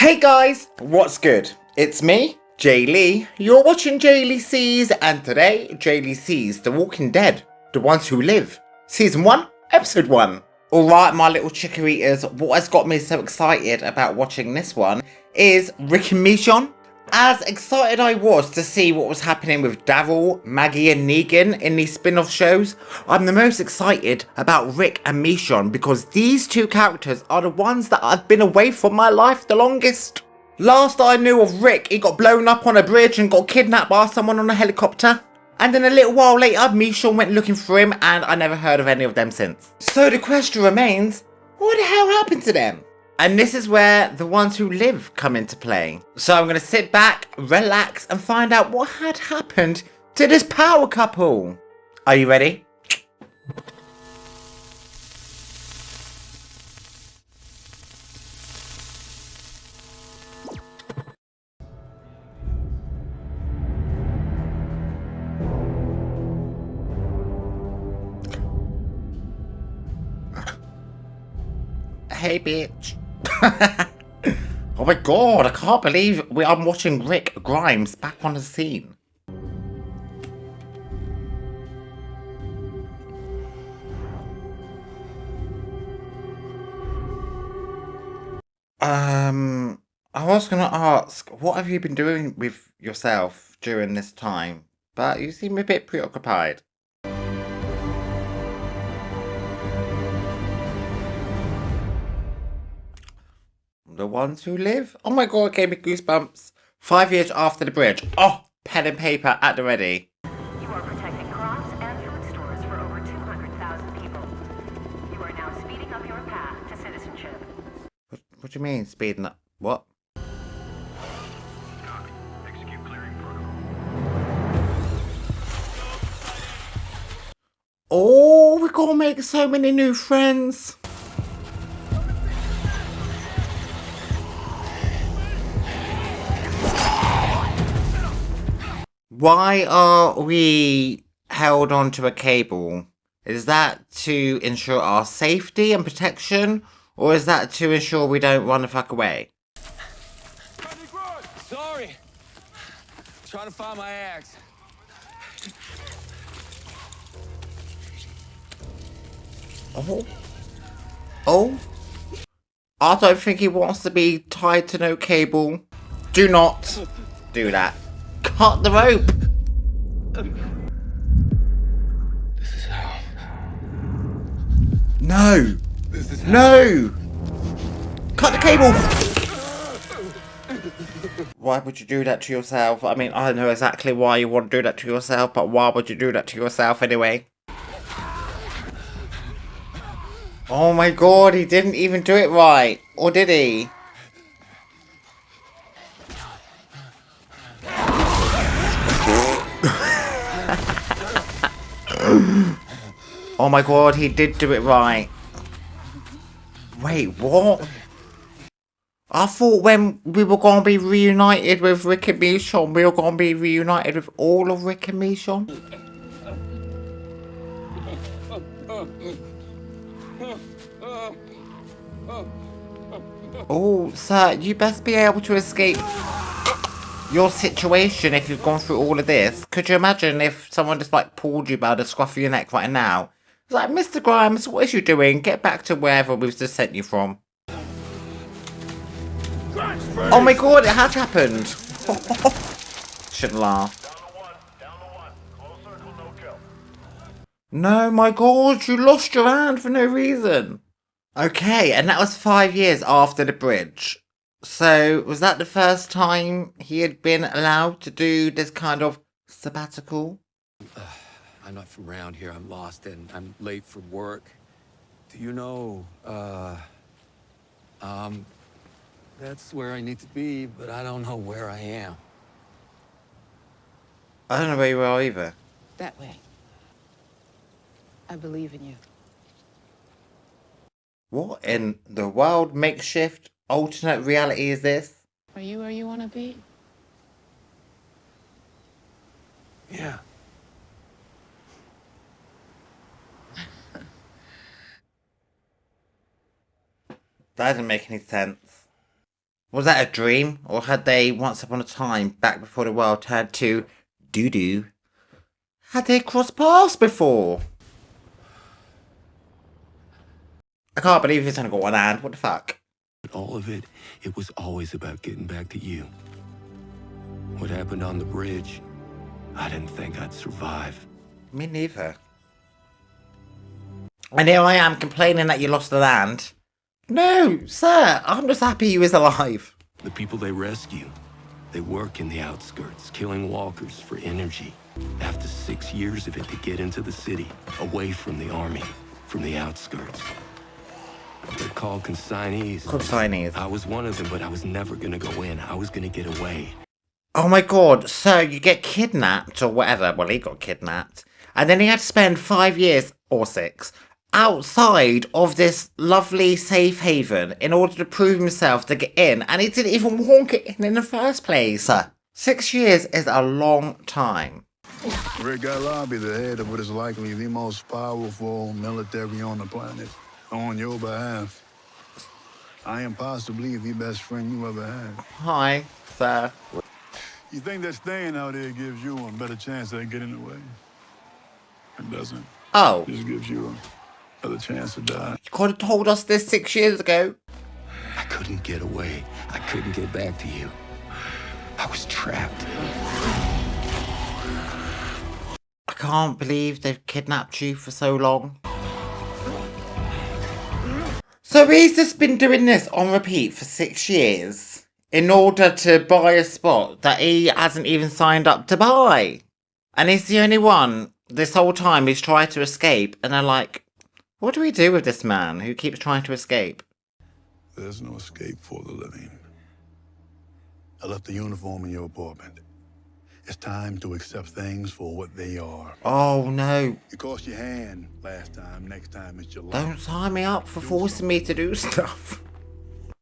Hey guys, what's good? It's me, J-Lei. You're watching J-Lei Sees, and today J-Lei Sees The Walking Dead, The Ones Who Live, Season 1, Episode 1. Alright my little chicken eaters, what has got me so excited about watching this one is Rick and Michonne. As excited I was to see what was happening with Daryl, Maggie and Negan in these spin-off shows, I'm the most excited about Rick and Michonne because these two characters are the ones that I've been away from my life the longest. Last I knew of Rick, he got blown up on a bridge and got kidnapped by someone on a helicopter. And then a little while later, Michonne went looking for him and I never heard of any of them since. So the question remains, what the hell happened to them? And this is where The Ones Who Live come into play. So I'm going to sit back, relax, and find out what had happened to this power couple. Are you ready? Hey bitch. Oh my god, I can't believe I'm watching Rick Grimes back on the scene. I was gonna ask, what have you been doing with yourself during this time? But you seem a bit preoccupied. The Ones Who Live? Oh my god, it gave me goosebumps. 5 years after the bridge. Oh, pen and paper at the ready. You are protecting crops and food stores for over 200,000 people. You are now speeding up your path to citizenship. What do you mean, speeding up? What? Copy. Execute clearing protocol. Oh, we're gonna make so many new friends. Why are we held onto a cable? Is that to ensure our safety and protection? Or is that to ensure we don't run the fuck away? Sorry. Trying to find my axe. Oh. Oh. I don't think he wants to be tied to no cable. Do not do that. Cut the rope. This is how. No. This is how. No. Cut the cable. Why would you do that to yourself? I mean, I know exactly why you want to do that to yourself, but why would you do that to yourself anyway? Oh my god, he didn't even do it right. Or did he? Oh my god, he did do it right. Wait, what? I thought when we were going to be reunited with Rick and Michonne, we were going to be reunited with all of Rick and Michonne. Oh, sir, you best be able to escape your situation if you've gone through all of this. Could you imagine if someone just like pulled you by the scruff of your neck right now? It's like, Mr. Grimes, what is you doing? Get back to wherever we've just sent you from. Oh my god, it has happened. Shouldn't laugh. Down to one. Close circle, no kill. No, my god, you lost your hand for no reason. Okay, and that was 5 years after the bridge. So, was that the first time he had been allowed to do this kind of sabbatical? I'm not from around here. I'm lost and I'm late for work. Do you know, that's where I need to be, but I don't know where I am. I don't know where you are either. That way. I believe in you. What in the world makeshift alternate reality is this? Are you where you want to be? Yeah. That doesn't make any sense. Was that a dream? Or had they, once upon a time, back before the world turned to doo-doo, had they crossed paths before? I can't believe he's only got one hand. What the fuck? But all of it, it was always about getting back to you. What happened on the bridge, I didn't think I'd survive. Me neither. And here I am complaining that you lost a hand. No, sir, I'm just happy he was alive. The people they rescue, they work in the outskirts, killing walkers for energy. After 6 years of it, they get into the city, away from the army, from the outskirts. They're called consignees. Consignees. I was one of them, but I was never gonna go in. I was gonna get away. Oh my god, so you get kidnapped or whatever. Well, he got kidnapped. And then he had to spend 5 years, or 6, outside of this lovely safe haven in order to prove himself to get in. And he didn't even want to get in the first place. 6 years is a long time. Rick I'll be the head of what is likely the most powerful military on the planet. On your behalf. I am possibly the best friend you ever had. Hi, sir. You think that staying out there gives you a better chance at getting away? It doesn't. Oh. It just gives you another chance to die. You could have told us this 6 years ago. I couldn't get away. I couldn't get back to you. I was trapped. I can't believe they've kidnapped you for so long. So he's just been doing this on repeat for 6 years in order to buy a spot that he hasn't even signed up to buy. And he's the only one this whole time who's tried to escape. And they're like, what do we do with this man who keeps trying to escape? There's no escape for the living. I left the uniform in your apartment. It's time to accept things for what they are. Oh no. You crossed your hand last time. Next time it's your life. Don't sign me up for forcing me to do stuff.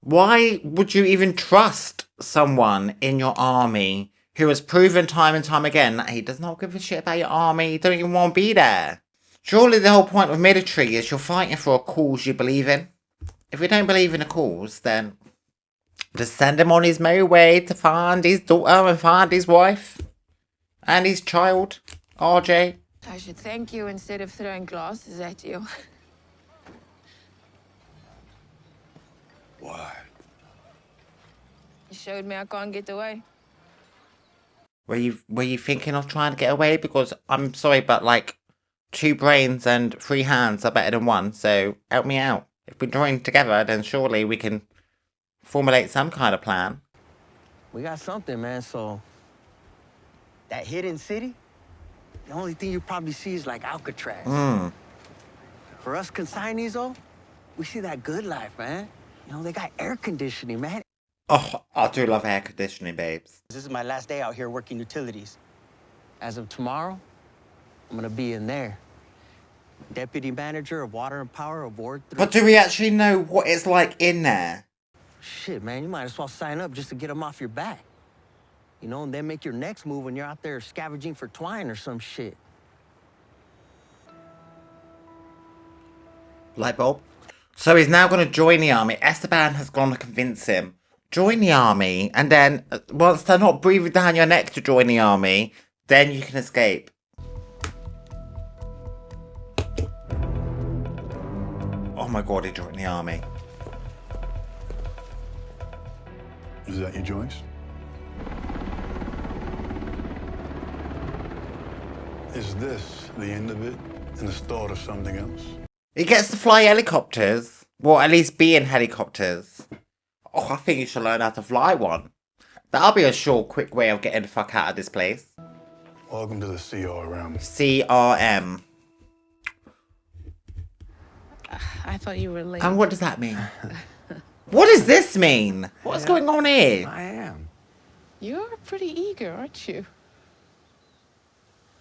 Why would you even trust someone in your army who has proven time and time again that he does not give a shit about your army, don't even want to be there? Surely the whole point of military is you're fighting for a cause you believe in. If you don't believe in a cause, then just send him on his merry way to find his daughter and find his wife. And his child, RJ. I should thank you instead of throwing glasses at you. Why? You showed me I can't get away. Were you thinking of trying to get away? Because I'm sorry, but like 2 brains and 3 hands are better than 1. So help me out. If we join together, then surely we can formulate some kind of plan. We got something, man, so... That hidden city, the only thing you probably see is like Alcatraz. For us consignees, though, we see that good life, man. You know, they got air conditioning, man. Oh, I do love air conditioning, babes. This is my last day out here working utilities. As of tomorrow, I'm gonna be in there. Deputy manager of water and power of Ward 3. But do we actually know what it's like in there? Shit, man, you might as well sign up just to get them off your back. You know, and then make your next move when you're out there scavenging for twine or some shit. Light bulb. So he's now going to join the army. Esteban has gone to convince him. Join the army, and then once they're not breathing down your neck to join the army, then you can escape. Oh my god, he joined the army. Is that your choice? Is this the end of it and the start of something else? He gets to fly helicopters. Well, at least be in helicopters. Oh, I think you should learn how to fly one. That'll be a short, quick way of getting the fuck out of this place. Welcome to the CRM. CRM. I thought you were late. And what does that mean? What does this mean? What's going on here? I am. You're pretty eager, aren't you?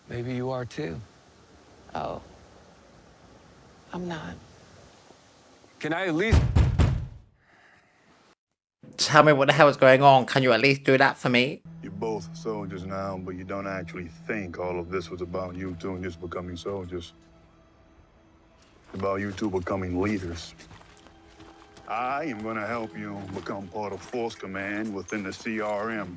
Maybe you are too. Oh. I'm not. Can I at least... Tell me what the hell is going on. Can you at least do that for me? You're both soldiers now, but you don't actually think all of this was about you two and just becoming soldiers. It's about you two becoming leaders. I am gonna help you become part of Force Command within the CRM.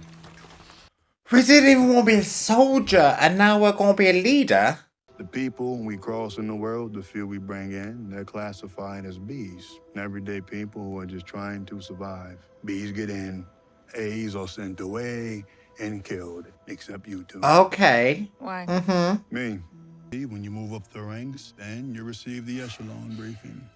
We didn't even want to be a soldier, and now we're going to be a leader? The people we cross in the world, the few we bring in, they're classified as Bs. Everyday people who are just trying to survive. Bs get in, As are sent away and killed, except you two. Okay. Why? Mm-hmm. Me. When you move up the ranks, then you receive the echelon briefing.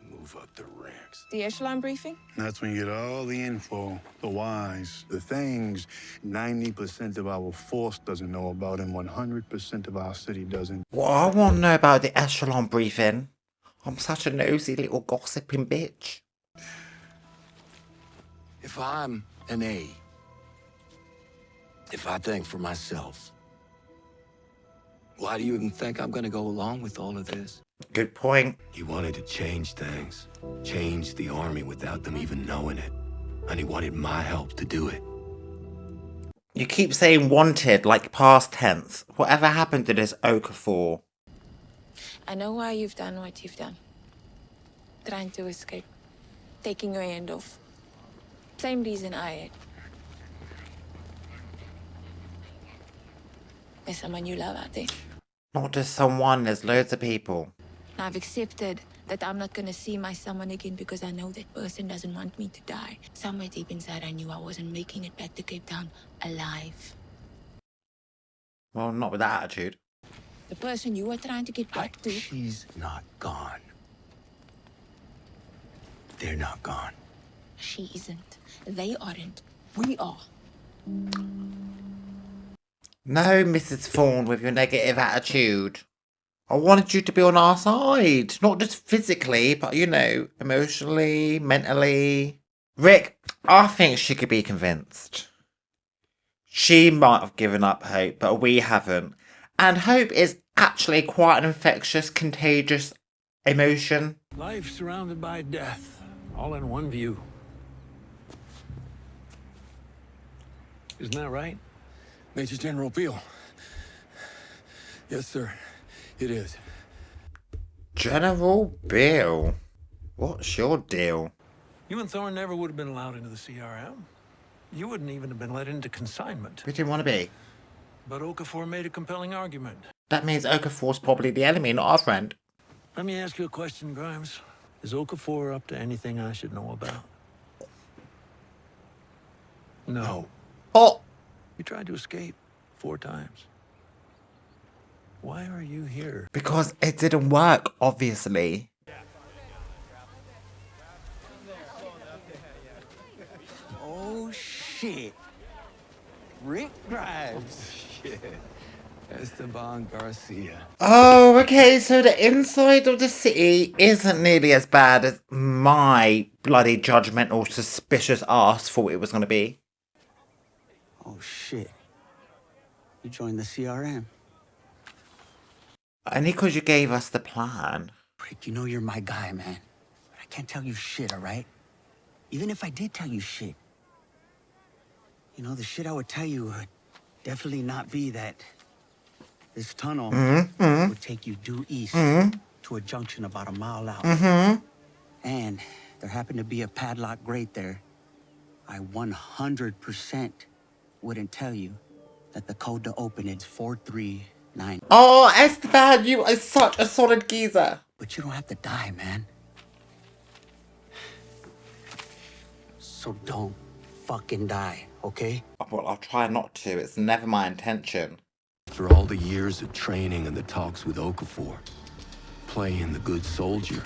Move up the ranks. The echelon briefing? That's when you get all the info, the whys, the things 90% of our force doesn't know about and 100% of our city doesn't. Well, I want to know about the echelon briefing. I'm such a nosy little gossiping bitch. If I'm an A, if I think for myself, why do you even think I'm gonna go along with all of this? Good point. He wanted to change things, change the army without them even knowing it. And he wanted my help to do it. You keep saying wanted like past tense. Whatever happened to this Okafor? I know why you've done what you've done. Trying to escape. Taking your hand off. Same reason I had. There's someone you love out there. Not just someone, there's loads of people. I've accepted that I'm not gonna see my someone again because I know that person doesn't want me to die. Somewhere deep inside I knew I wasn't making it back to Cape Town alive. Well, not with that attitude. The person you were trying to get back to... She's not gone. They're not gone. She isn't. They aren't. We are. No, Mrs. Thorne, with your negative attitude. I wanted you to be on our side. Not just physically, but, you know, emotionally, mentally. Rick, I think she could be convinced. She might have given up hope, but we haven't. And hope is actually quite an infectious, contagious emotion. Life surrounded by death, all in one view. Isn't that right? Major General Beale. Yes, sir. It is. General Beale. What's your deal? You and Thorne never would have been allowed into the CRM. You wouldn't even have been let into consignment. We didn't want to be. But Okafor made a compelling argument. That means Okafor's probably the enemy, not our friend. Let me ask you a question, Grimes. Is Okafor up to anything I should know about? No. Oh! You tried to escape 4 times. Why are you here? Because it didn't work, obviously. Oh, shit. Rick Grimes. Shit. Esteban Garcia. Oh, okay, so the inside of the city isn't nearly as bad as my bloody judgmental, suspicious ass thought it was going to be. Oh, shit. You joined the CRM. Only because you gave us the plan. Rick, you know you're my guy, man. But I can't tell you shit, all right? Even if I did tell you shit. You know, the shit I would tell you would definitely not be that this tunnel would take you due east to a junction about a mile out. And there happened to be a padlock grate there. I 100% wouldn't tell you that the code to open it's 439. Oh, Esteban, you are such a solid geezer. But you don't have to die, man. So don't fucking die, okay? Well, I'll try not to. It's never my intention. After all the years of training and the talks with Okafor, playing the good soldier,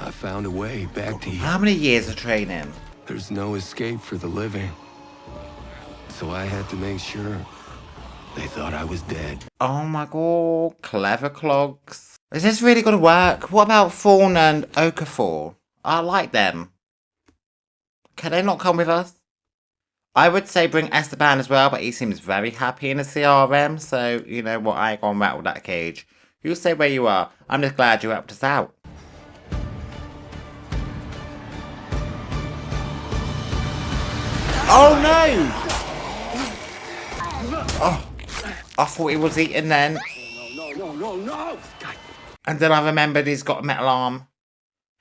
I found a way back to you. How many years of training? There's no escape for the living. So I had to make sure they thought I was dead. Oh my god, clever clogs. Is this really going to work? What about Thorne and Okafor? I like them. Can they not come with us? I would say bring Esteban as well, but he seems very happy in the CRM, so you know what, I ain't gonna rattle that cage. You stay where you are. I'm just glad you helped us out. Oh no! Oh, I thought he was eating then. No. And then I remembered he's got a metal arm.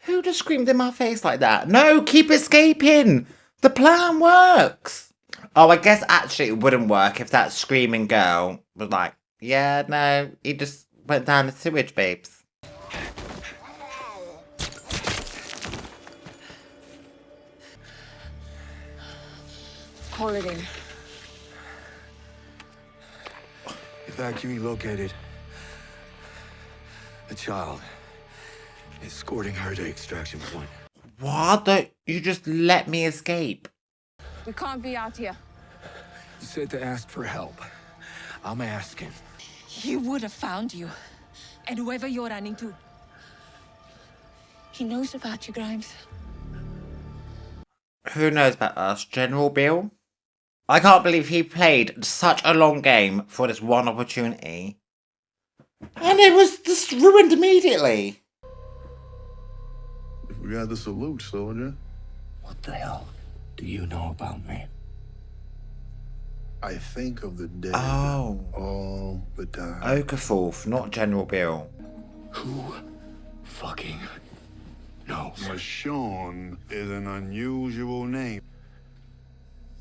Who just screamed in my face like that? No, keep escaping! The plan works! Oh, I guess actually it wouldn't work if that screaming girl was like, yeah, no, he just went down the sewage, babes. Call it in. Evacuee located. A child. Escorting her to extraction point. Why don't you just let me escape? We can't be out here. You said to ask for help. I'm asking. He would have found you. And whoever you're running to. He knows about you, Grimes. Who knows about us? General Bill? I can't believe he played such a long game for this one opportunity. And it was just ruined immediately. We got the salute, soldier. What the hell do you know about me? I think of the dead Oh. all the time. Okafor, not General Bill. Who fucking knows? Michonne is an unusual name.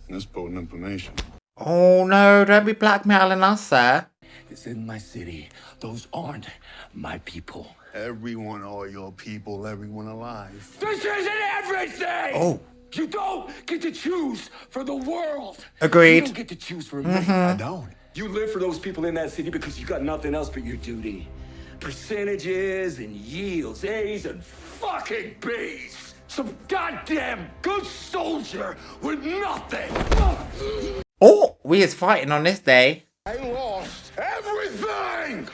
That's potent information. Oh no, don't be blackmailing us, sir. It's in my city. Those aren't my people. Everyone are your people, everyone alive. This isn't everything! Oh. You don't get to choose for the world. Agreed. You don't get to choose for me. I don't. You live for those people in that city because you got nothing else but your duty. Percentages and yields, A's and fucking B's. Some goddamn good soldier with nothing. Oh, we is fighting on this day. I lost everything!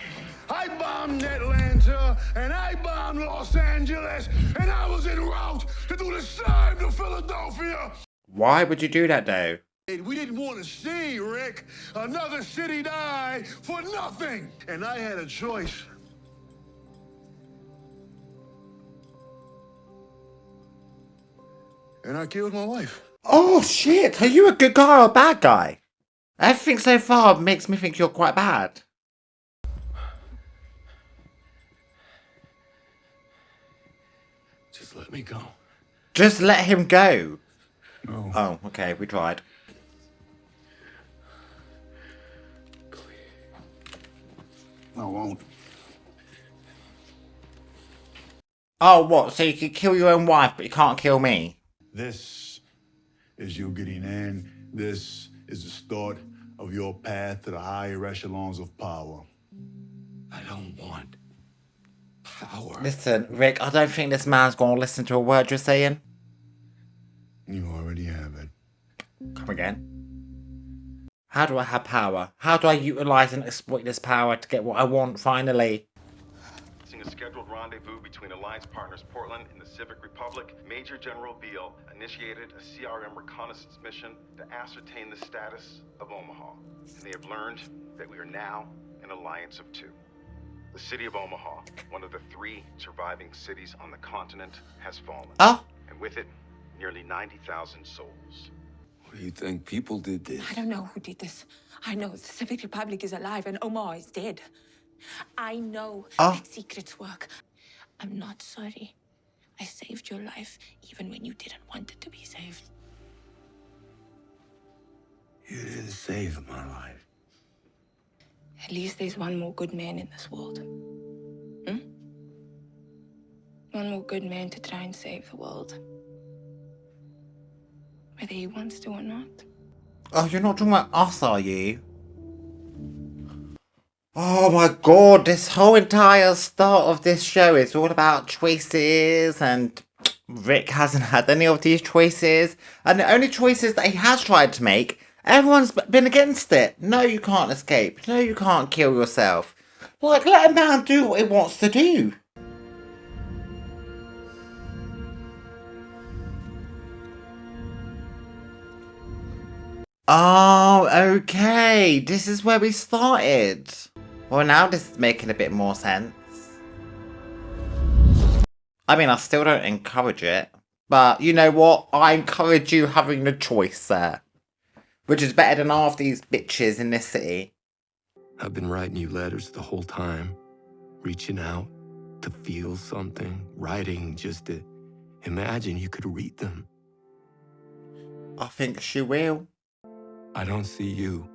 I bombed Atlanta, and I bombed Los Angeles, and I was en route to do the same to Philadelphia! Why would you do that though? We didn't want to see, Rick, another city die for nothing! And I had a choice. And I killed my wife. Oh shit, are you a good guy or a bad guy? Everything so far makes me think you're quite bad. Just let me go. Just let him go. No. Oh, okay, we tried. I won't. Oh, what? So you can kill your own wife, but you can't kill me? This is you getting in. This is the start of your path to the higher echelons of power. I don't want power. Listen, Rick, I don't think this man's gonna listen to a word you're saying. You already have it. Come again. How do I have power? How do I utilize and exploit this power to get what I want finally? A scheduled rendezvous between Alliance Partners Portland and the Civic Republic, Major General Beale initiated a CRM reconnaissance mission to ascertain the status of Omaha. And they have learned that we are now an alliance of two. The city of Omaha, one of the 3 surviving cities on the continent, has fallen. Oh. And with it, nearly 90,000 souls. What do you think people did this? I don't know who did this. I know the Civic Republic is alive and Omaha is dead. I know that secrets work. I'm not sorry. I saved your life even when you didn't want it to be saved. You didn't save my life. At least there's one more good man in this world. One more good man to try and save the world. Whether he wants to or not. Oh, you're not talking about us, are you? Oh my god, this whole entire start of this show is all about choices, and Rick hasn't had any of these choices, and the only choices that he has tried to make, everyone's been against it. No, you can't escape. No, you can't kill yourself. Like, let a man do what he wants to do. Oh, okay. This is where we started. Well, now this is making a bit more sense. I mean, I still don't encourage it. But you know what? I encourage you having the choice there. Which is better than half these bitches in this city. I've been writing you letters the whole time, reaching out, to feel something, writing just to imagine you could read them. I think she will. I don't see you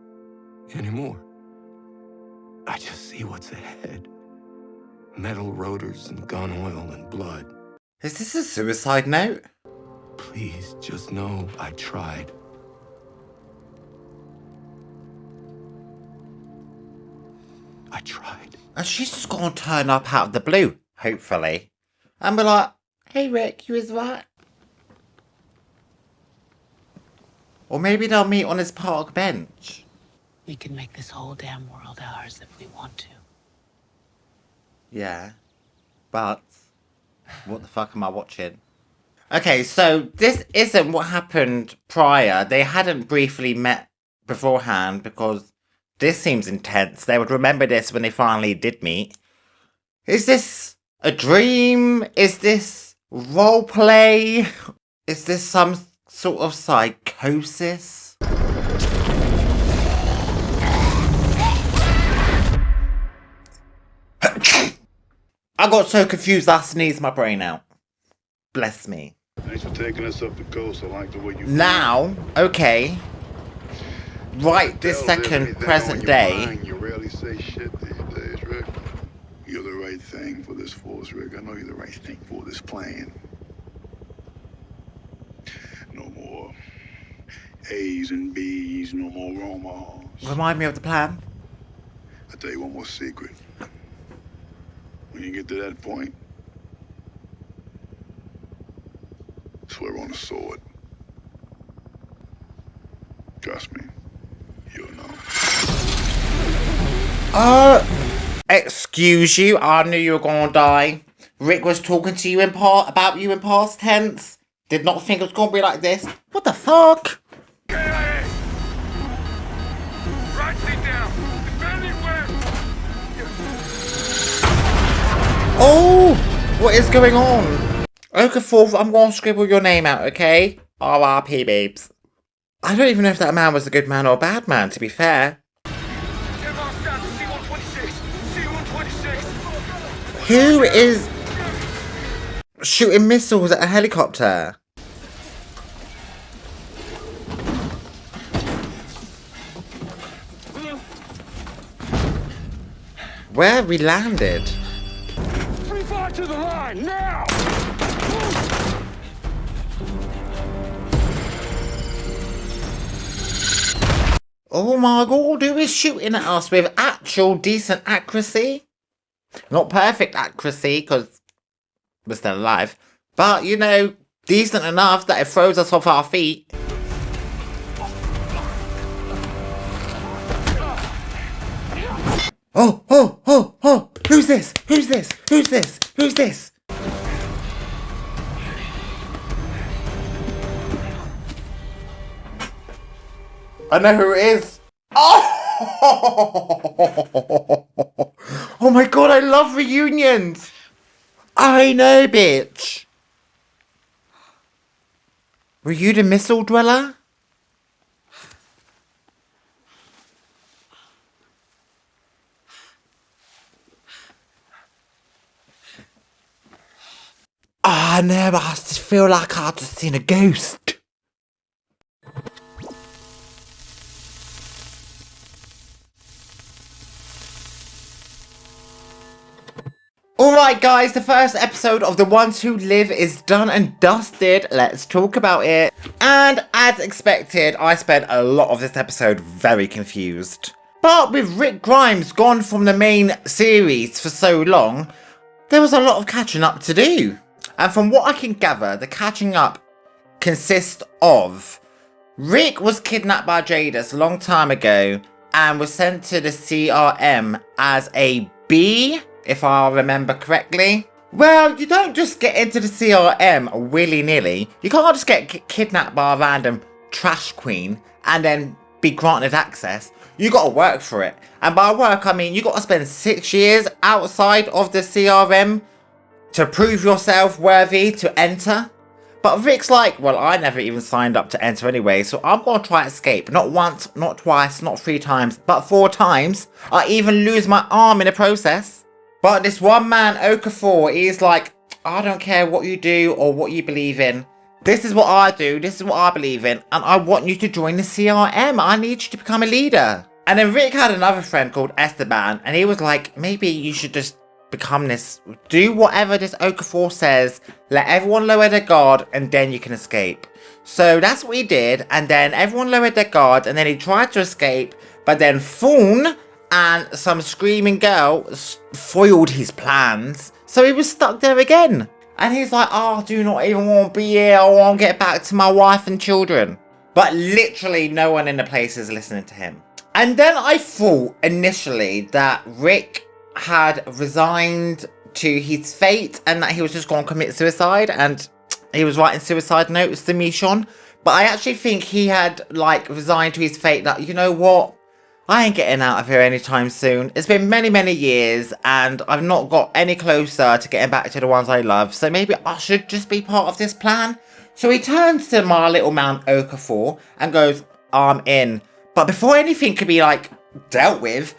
anymore. I just see what's ahead. Metal rotors and gun oil and blood. Is this a suicide note? Please, just know I tried. I tried. And she's just gonna turn up out of the blue, hopefully. And be like, hey Rick, you was right. Or maybe they'll meet on his park bench. We can make this whole damn world ours if we want to. Yeah. But what the fuck am I watching? Okay, so this isn't what happened prior. They hadn't briefly met beforehand because this seems intense. They would remember this when they finally did meet. Is this a dream? Is this role play? Is this some sort of psychosis? I got so confused I sneezed my brain out. Bless me. Thanks for taking us up the coast. I like the way you... Now, okay. Right this second, present day. You rarely say shit these days, Rick. You're the right thing for this force, Rick. I know you're the right thing for this plan. No more A's and B's, no more Omahas. Remind me of the plan. I'll tell you one more secret. When you get to that point, swear on the sword. Trust me, you'll know. Excuse you, I knew you were gonna die. Rick was talking to you about you in past tense. Did not think it was gonna be like this. What the fuck? Right seat down. Defending west. Oh, what is going on? Okafor, I'm gonna scribble your name out, okay? R.I.P. babes. I don't even know if that man was a good man or a bad man, to be fair. Who is shooting missiles at a helicopter? Where have we landed? Free fire to the line, now! Oh my god, who is shooting at us with actual decent accuracy? Not perfect accuracy, because we're still alive. But, you know, decent enough that it throws us off our feet. Oh! Who's this? Who's this? Who's this? Who's this? I know who it is. Oh! Oh my god, I love reunions. I know, bitch. Were you the missile dweller? I know, but I just feel like I've just seen a ghost. Alright guys, the first episode of The Ones Who Live is done and dusted. Let's talk about it. And as expected, I spent a lot of this episode very confused. But with Rick Grimes gone from the main series for so long, there was a lot of catching up to do. And from what I can gather, the catching up consists of Rick was kidnapped by Jadis a long time ago and was sent to the CRM as a B, if I remember correctly. Well, you don't just get into the CRM willy-nilly. You can't just get kidnapped by a random trash queen and then be granted access. You gotta work for it. And by work, I mean you gotta spend 6 years outside of the CRM to prove yourself worthy to enter. But Rick's like, well, I never even signed up to enter anyway, so I'm gonna try escape. Not once, not twice, not 3 times, but 4 times. I even lose my arm in the process. But this one man, Okafor, he's like, I don't care what you do or what you believe in. This is what I do, this is what I believe in, and I want you to join the CRM. I need you to become a leader. And then Rick had another friend called Esteban, and he was like, maybe you should just become this, do whatever this Okafor says, let everyone lower their guard, and then you can escape. So that's what he did, and then everyone lowered their guard, and then he tried to escape, but then Thorne and some screaming girl foiled his plans, so he was stuck there again. And he's like, oh, I do not even want to be here, I want to get back to my wife and children. But literally no one in the place is listening to him. And then I thought initially that Rick had resigned to his fate and that he was just going to commit suicide and he was writing suicide notes to Michonne. But I actually think he had like resigned to his fate that, you know what, I ain't getting out of here anytime soon. It's been many, many years and I've not got any closer to getting back to the ones I love. So maybe I should just be part of this plan. So he turns to my little man Okafor and goes, I'm in. But before anything could be like dealt with,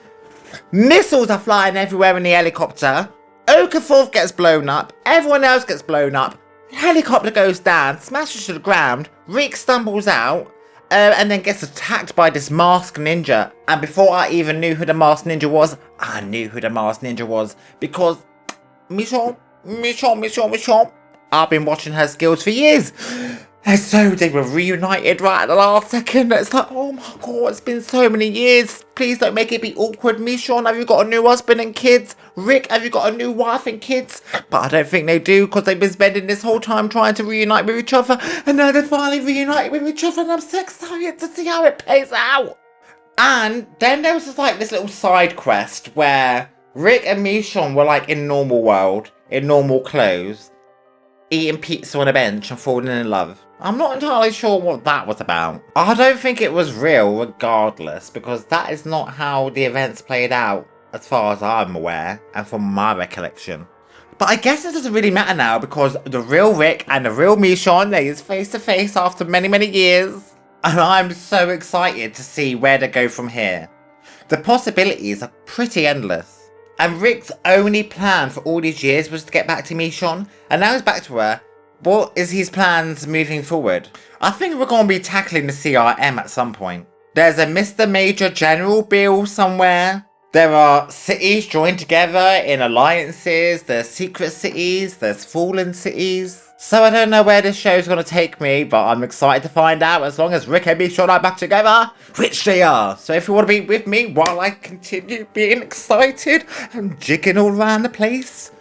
missiles are flying everywhere in the helicopter. Okafor gets blown up. Everyone else gets blown up. The helicopter goes down, smashes to the ground. Rick stumbles out. And then gets attacked by this masked ninja. And before I even knew who the masked ninja was, I knew who the masked ninja was. Because Michonne, I've been watching her skills for years. And so they were reunited right at the last second. It's like, oh my god, it's been so many years. Please don't make it be awkward. Michonne, have you got a new husband and kids? Rick, have you got a new wife and kids? But I don't think they do because they've been spending this whole time trying to reunite with each other. And now they're finally reunited with each other and I'm so excited to see how it plays out. And then there was just like this little side quest where Rick and Michonne were like in normal world, in normal clothes, eating pizza on a bench and falling in love. I'm not entirely sure what that was about. I don't think it was real regardless, because that is not how the events played out as far as I'm aware and from my recollection. But I guess it doesn't really matter now because the real Rick and the real Michonne, they is face to face after many, many years. And I'm so excited to see where they go from here. The possibilities are pretty endless. And Rick's only plan for all these years was to get back to Michonne, and now he's back to her. What is his plans moving forward? I think we're going to be tackling the CRM at some point. There's a Mr. Major General Bill somewhere. There are cities joined together in alliances. There's secret cities. There's fallen cities. So I don't know where this show's going to take me, but I'm excited to find out as long as Rick and Michonne are back together, which they are. So if you want to be with me while I continue being excited and jigging all around the place.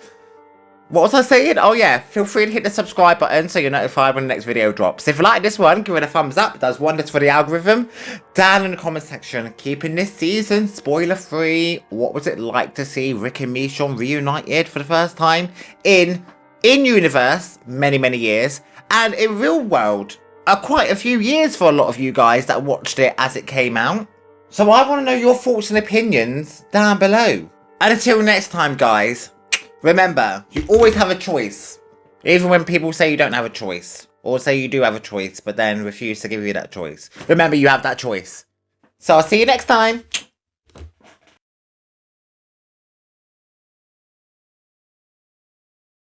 What was I saying? Oh yeah, feel free to hit the subscribe button so you're notified when the next video drops. If you like this one, give it a thumbs up. It does wonders for the algorithm. Down in the comment section, keeping this season spoiler free. What was it like to see Rick and Michonne reunited for the first time in universe, many, many years, and in real world, quite a few years for a lot of you guys that watched it as it came out. So I want to know your thoughts and opinions down below. And until next time, guys, remember, you always have a choice. Even when people say you don't have a choice. Or say you do have a choice, but then refuse to give you that choice. Remember, you have that choice. So I'll see you next time.